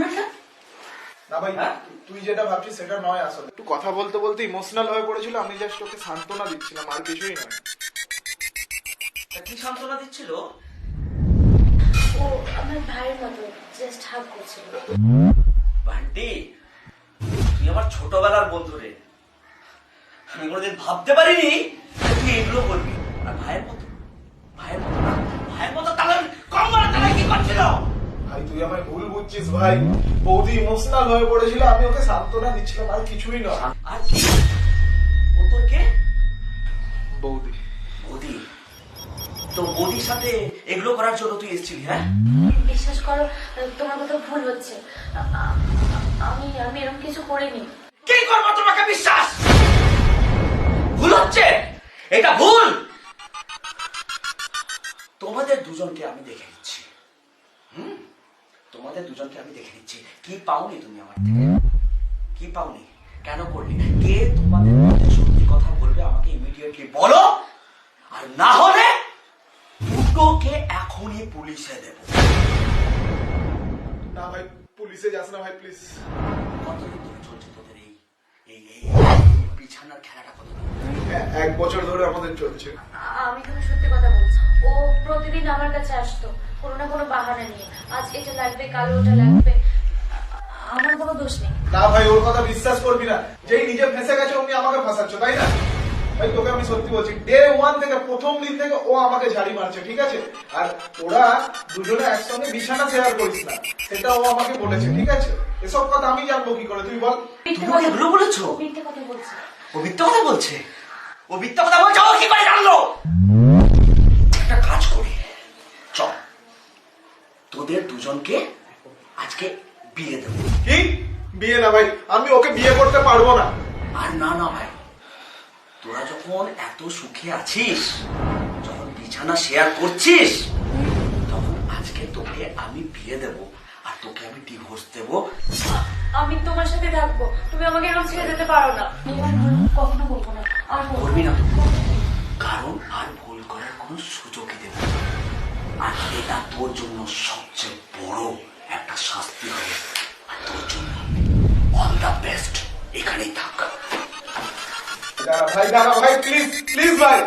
নাম্বারটা? না ভাই, তুই যেটা ভাবছিস সেটা নয়, আসলে একটু কথা বলতে বলতে ইমোশনাল হয়ে পড়েছিল, আমি জাস্ট ওকে সান্ত্বনা দিচ্ছিলাম, আর কিছুই নয়। কি সান্ত্বনা দিচ্ছিল? ও আমার ভাইয়ের মতো জাস্ট হাগ করছিল। বান্টি, তুই আমার ছোটবেলার বন্ধু রে। আমি কোনোদিন ভাবতে পারিনি তুই এগুলো করবি। আর ভাইয়ের মতো, ভাইয়ের মতো না, ভাইয়ের মতো তাহলে কম বলা তাহলে কি করছিল? ভাই তুই আমায় ভুল বুঝছিস ভাই, বৌদি ইমোশনাল হয়ে পড়েছিল, আমি ওকে সান্ত্বনা দিচ্ছিলাম, আর কিছুই নয়। আর কি? ও তোর কে? বৌদি। বৌদি? তো বৌদির সাথে এগুলো করার জন্য তুই এসেছিলি? হ্যাঁ, বিশ্বাস করো, তোমার কথা ভুল হচ্ছে। আমি আমি এরকম কিছু করিনি। কি করবো তোমাকে বিশ্বাস? ভুল হচ্ছে, এটা ভুল। তোমাদের দুজনকে আমি দেখে নিচ্ছি। তোমাদের দুজনকে আমি দেখে নিচ্ছি। কি পাওনি তুমি আমার থেকে? কি পাওনি? কেন করলে? কে তোমাদের মধ্যে সত্যি কথা বলবে আমাকে ইমিডিয়েটলি বলো, আর না হলে দুটোকে এখনই পুলিশে দেব। না ভাই, পুলিশে যাস না ভাই, প্লিজ। কতদিন ধরে চলছে তোদের এই এই এই বিছানার খেলাটা? কতদিন? 1 বছর ধরে আমাদের চলছে। আমি তুমি সত্যি কথা বলছি। ও প্রতিদিন আমার কাছে আসতো কোনো না কোনো বাহানা নিয়ে, আজ এটা লাগবে কাল ওটা লাগবে। আমার কোনো দোষ নেই। না ভাই, ওর কথা বিশ্বাস করবি না, যেই নিজে ফেঁসে গেছে অমনি আমাকে ফাঁসাচ্ছ, তাই না? ভাই তোকে আমি সত্যি বলছি, ডে 1 থেকে, প্রথম দিন থেকে ও আমাকে ঝাড়ি মারছে, ঠিক আছে? আর ওরা দুজনে একসঙ্গে বিছানা শেয়ার করিস না, সেটা ও আমাকে বলেছে, ঠিক আছে? এসব কথা আমি জানবো কি করে, তুই বল। তুমি ওকে এগুলো বলেছো? মিথ্যে কথা বলছি। ও মিথ্যা কথা বলছে? ও মিথ্যা কথা বলছে, ও কি করে জানলো? একটা কাজ করি, চল তোদের দুজনকে আজকে বিয়ে দেবো। কি বিয়ে? না ভাই, আমি ওকে বিয়ে করতে পারবো না। আর না না ভাই, তোরা যখন এত সুখে আছিস, যখন বিছানা শেয়ার করছিস, তখন আজকে তোকে আমি বিয়ে দেব, আর তোকে আমি ডিভোর্স দেব। আমি তোমার সাথে থাকবো, তুমি আমাকে এরকম ছেড়ে যেতে পারো না। এবার ভুল কখনো বলবো না, আর করবি না তো, কারণ আর ভুল করার কোনো সুযোগই দেব না। আর এটা তোর জন্য সবচেয়ে বড় একটা শাস্তি হবে। আর তোর জন্য অল দ্য বেস্ট, এখানেই থাক। দাঁড়া ভাই, দাঁড়া ভাই, প্লিজ প্লিজ ভাই।